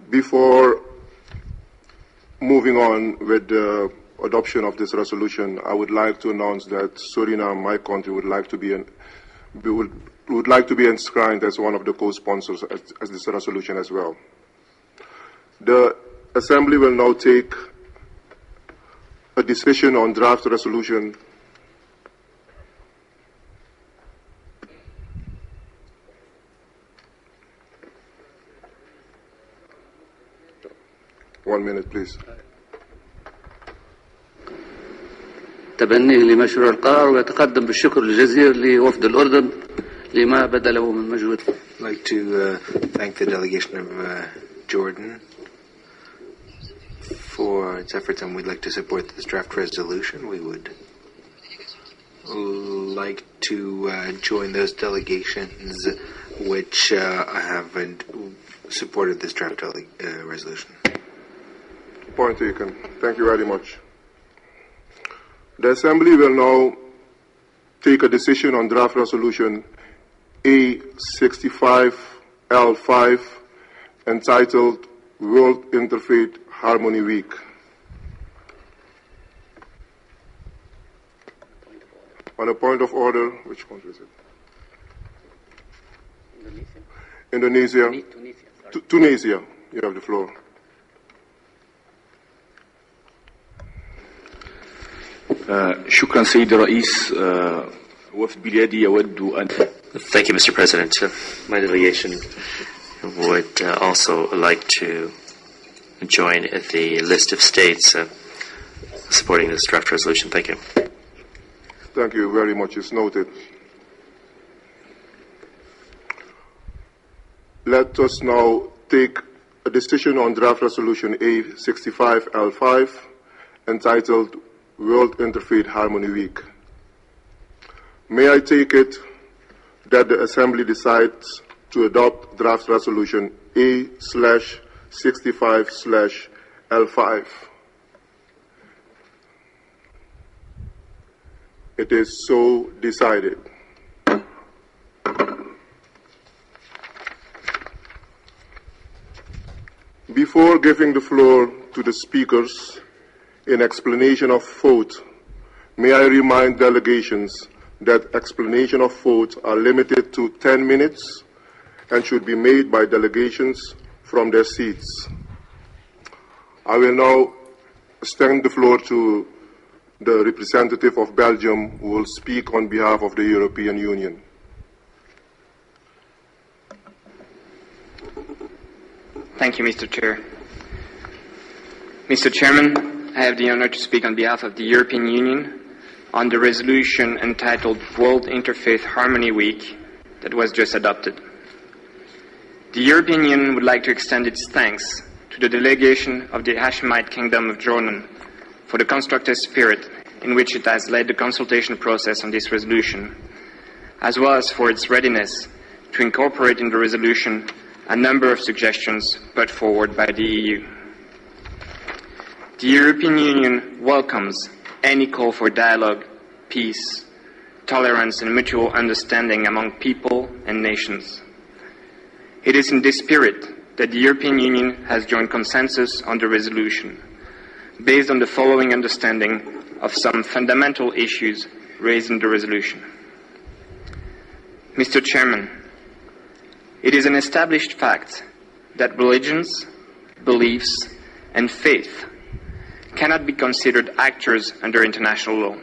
Before moving on with the adoption of this resolution, I would like to announce that Suriname, my country, would like to be enshrined as one of the co-sponsors as this resolution as well. The Assembly will now take a decision on draft resolution One minute, please. تبنيه لمشروع القرار ويتقدم بالشكر الجزير لوفد الأردن لما بذله من مجهود. I'd like to thank the delegation of Jordan for its efforts, and we'd like to support this draft resolution. We would like to join those delegations which have supported this draft resolution. Point taken. Thank you very much. The Assembly will now take a decision on draft resolution A65L5 entitled World Interfaith Harmony Week. On a point of order, which country is it? Indonesia. Tunisia. You have the floor. شكرا سيد الرئيس وفد بلادي يود أن Thank you, Mr. President. My delegation would also like to join the list of states supporting this draft resolution. Thank you. Thank you very much. It's noted. Let us now take a decision on draft resolution A65L5 entitled World Interfaith Harmony Week. May I take it that the Assembly decides to adopt draft resolution A/65/L5? It is so decided. Before giving the floor to the speakers in explanation of vote, may I remind delegations that explanation of vote are limited to 10 minutes and should be made by delegations from their seats. I will now extend the floor to the representative of Belgium, who will speak on behalf of the European Union. Thank you, Mr. Chair. Mr. Chairman, I have the honor to speak on behalf of the European Union on the resolution entitled World Interfaith Harmony Week that was just adopted. The European Union would like to extend its thanks to the delegation of the Hashemite Kingdom of Jordan for the constructive spirit in which it has led the consultation process on this resolution, as well as for its readiness to incorporate in the resolution a number of suggestions put forward by the EU. The European Union welcomes any call for dialogue, peace, tolerance, and mutual understanding among people and nations. It is in this spirit that the European Union has joined consensus on the resolution, based on the following understanding of some fundamental issues raised in the resolution. Mr. Chairman, it is an established fact that religions, beliefs, and faith cannot be considered actors under international law.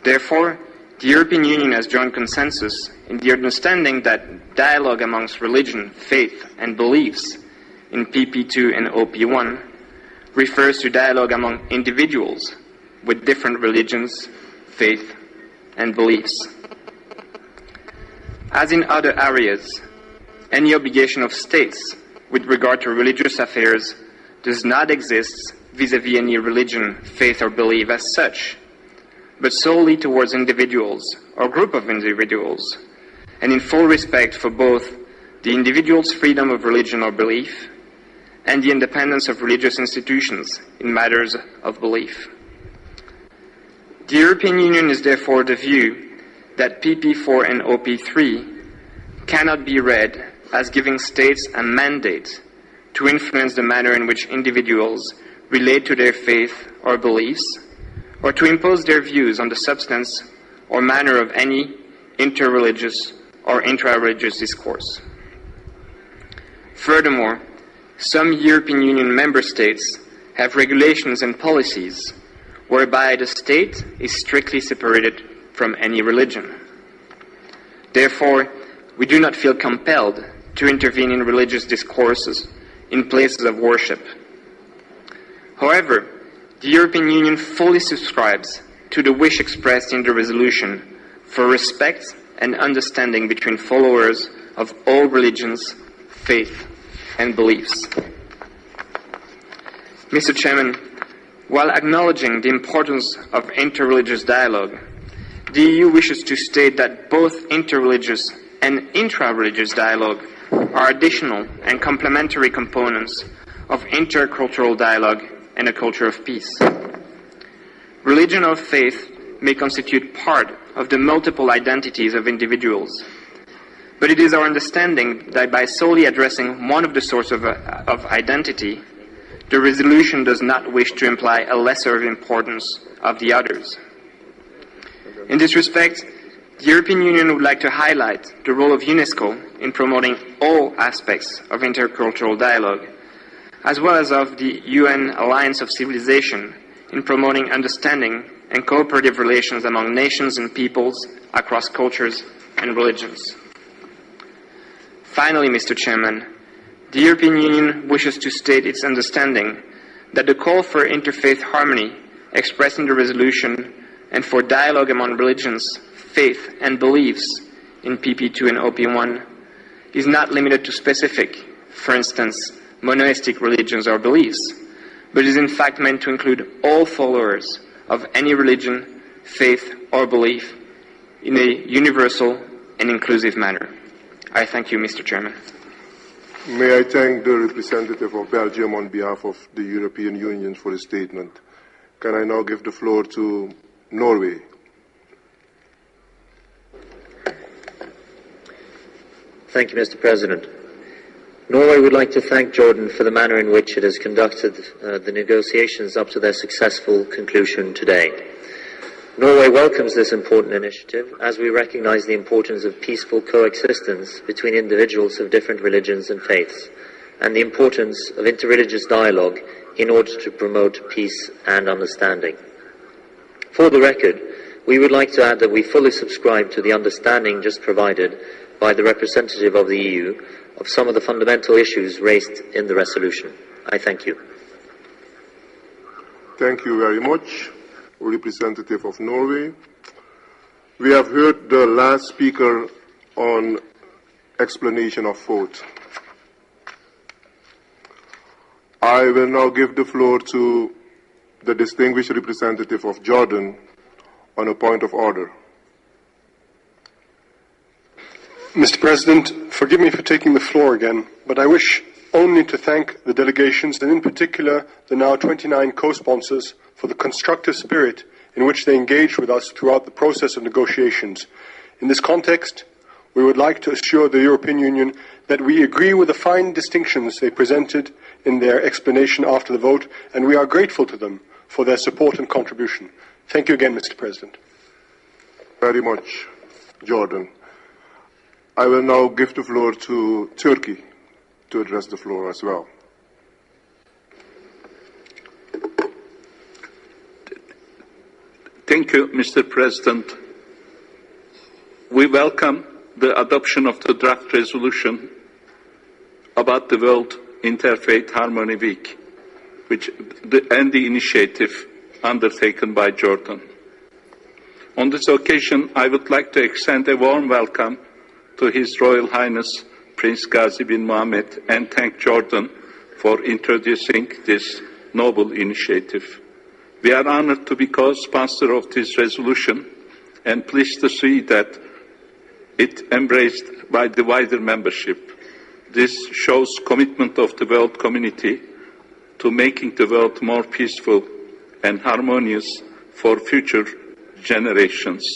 Therefore, the European Union has joined consensus in the understanding that dialogue amongst religion, faith, and beliefs in PP2 and OP1 refers to dialogue among individuals with different religions, faith, and beliefs. As in other areas, any obligation of states with regard to religious affairs does not exist vis-à-vis any religion, faith, or belief as such, but solely towards individuals or group of individuals, and in full respect for both the individual's freedom of religion or belief and the independence of religious institutions in matters of belief. The European Union is therefore of the view that PP4 and OP3 cannot be read as giving states a mandate to influence the manner in which individuals relate to their faith or beliefs, or to impose their views on the substance or manner of any interreligious or intra-religious discourse. Furthermore, some European Union member states have regulations and policies whereby the state is strictly separated from any religion. Therefore, we do not feel compelled to intervene in religious discourses in places of worship. However, the European Union fully subscribes to the wish expressed in the resolution for respect and understanding between followers of all religions, faith, and beliefs. Mr. Chairman, while acknowledging the importance of interreligious dialogue, the EU wishes to state that both interreligious and intra-religious dialogue are additional and complementary components of intercultural dialogue and a culture of peace. Religion or faith may constitute part of the multiple identities of individuals, but it is our understanding that by solely addressing one of the sources of identity, the resolution does not wish to imply a lesser importance of the others. In this respect, the European Union would like to highlight the role of UNESCO in promoting all aspects of intercultural dialogue, as well as of the UN Alliance of Civilization in promoting understanding and cooperative relations among nations and peoples across cultures and religions. Finally, Mr. Chairman, the European Union wishes to state its understanding that the call for interfaith harmony expressed in the resolution and for dialogue among religions, faith, and beliefs in PP2 and OP1 is not limited to specific, for instance, monoistic religions or beliefs, but is in fact meant to include all followers of any religion, faith, or belief in a universal and inclusive manner. I thank you, Mr. Chairman. May I thank the representative of Belgium on behalf of the European Union for his statement. Can I now give the floor to Norway? Thank you, Mr. President. Norway would like to thank Jordan for the manner in which it has conducted the negotiations up to their successful conclusion today. Norway welcomes this important initiative as we recognize the importance of peaceful coexistence between individuals of different religions and faiths, and the importance of interreligious dialogue in order to promote peace and understanding. For the record, we would like to add that we fully subscribe to the understanding just provided by the representative of the EU of some of the fundamental issues raised in the resolution. I thank you. Thank you very much, representative of Norway. We have heard the last speaker on explanation of vote. I will now give the floor to the distinguished representative of Jordan on a point of order. Mr. President, forgive me for taking the floor again, but I wish only to thank the delegations, and in particular the now 29 co-sponsors, for the constructive spirit in which they engaged with us throughout the process of negotiations. In this context, we would like to assure the European Union that we agree with the fine distinctions they presented in their explanation after the vote, and we are grateful to them for their support and contribution. Thank you again, Mr. President. Very much, Jordan. I will now give the floor to Turkey to address the floor as well. Thank you, Mr. President. We welcome the adoption of the draft resolution about the World Interfaith Harmony Week, and the initiative undertaken by Jordan. On this occasion, I would like to extend a warm welcome to His Royal Highness Prince Ghazi bin Mohammed and thank Jordan for introducing this noble initiative. We are honored to be co-sponsor of this resolution and pleased to see that it embraced by the wider membership. This shows commitment of the world community to making the world more peaceful and harmonious for future generations.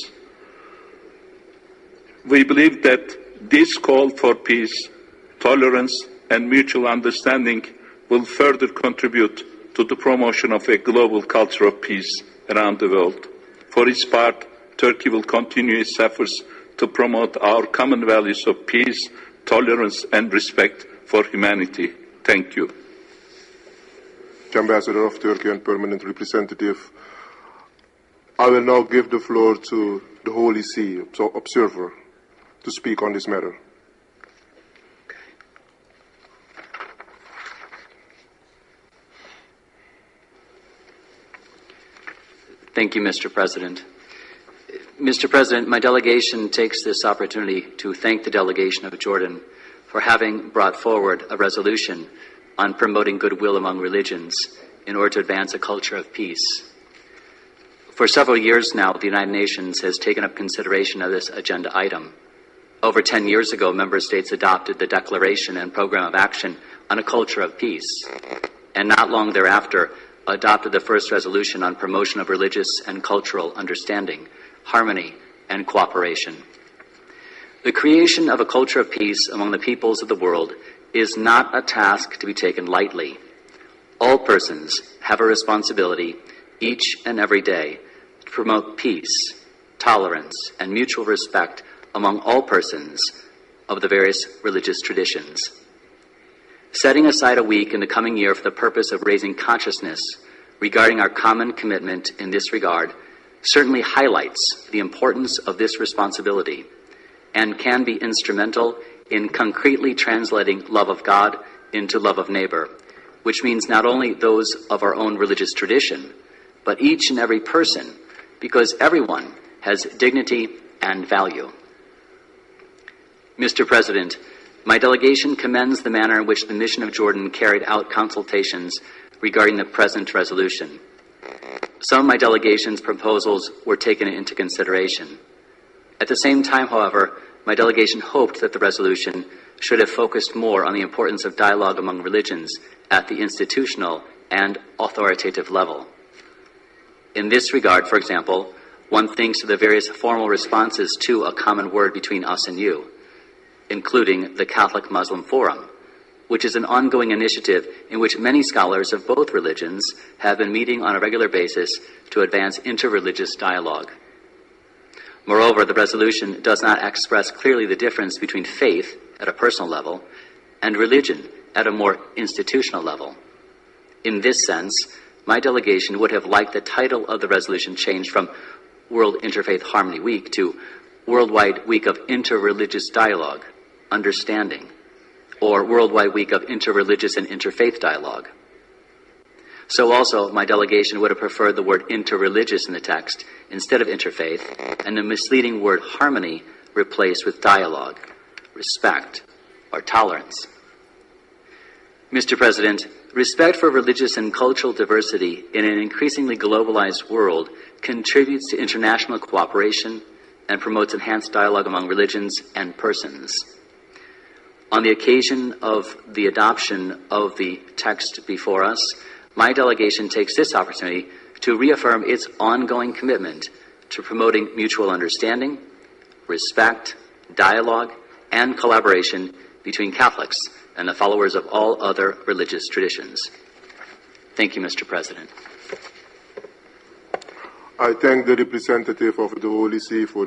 We believe that this call for peace, tolerance, and mutual understanding will further contribute to the promotion of a global culture of peace around the world. For its part, Turkey will continue its efforts to promote our common values of peace, tolerance, and respect for humanity. Thank you. Ambassador of Turkey and Permanent Representative, I will now give the floor to the Holy See observer to speak on this matter. Thank you, Mr. President. Mr. President, my delegation takes this opportunity to thank the delegation of Jordan for having brought forward a resolution on promoting goodwill among religions in order to advance a culture of peace. For several years now, the United Nations has taken up consideration of this agenda item. Over 10 years ago, member states adopted the Declaration and Program of Action on a Culture of Peace, and not long thereafter adopted the first resolution on promotion of religious and cultural understanding, harmony, and cooperation. The creation of a culture of peace among the peoples of the world is not a task to be taken lightly. All persons have a responsibility each and every day to promote peace, tolerance, and mutual respect among all persons of the various religious traditions. Setting aside a week in the coming year for the purpose of raising consciousness regarding our common commitment in this regard certainly highlights the importance of this responsibility and can be instrumental in concretely translating love of God into love of neighbor, which means not only those of our own religious tradition, but each and every person, because everyone has dignity and value. Mr. President, my delegation commends the manner in which the mission of Jordan carried out consultations regarding the present resolution. Some of my delegation's proposals were taken into consideration. At the same time, however, my delegation hoped that the resolution should have focused more on the importance of dialogue among religions at the institutional and authoritative level. In this regard, for example, one thinks of the various formal responses to a common word between us and you, including the Catholic-Muslim Forum, which is an ongoing initiative in which many scholars of both religions have been meeting on a regular basis to advance interreligious dialogue. Moreover, the resolution does not express clearly the difference between faith at a personal level and religion at a more institutional level. In this sense, my delegation would have liked the title of the resolution changed from World Interfaith Harmony Week to Worldwide Week of Interreligious Dialogue, Understanding, or Worldwide Week of Interreligious and Interfaith Dialogue. So also, my delegation would have preferred the word interreligious in the text instead of interfaith, and the misleading word harmony replaced with dialogue, respect, or tolerance. Mr. President, respect for religious and cultural diversity in an increasingly globalized world contributes to international cooperation and promotes enhanced dialogue among religions and persons. On the occasion of the adoption of the text before us, my delegation takes this opportunity to reaffirm its ongoing commitment to promoting mutual understanding, respect, dialogue, and collaboration between Catholics and the followers of all other religious traditions. Thank you, Mr. President. I thank the representative of the Holy See for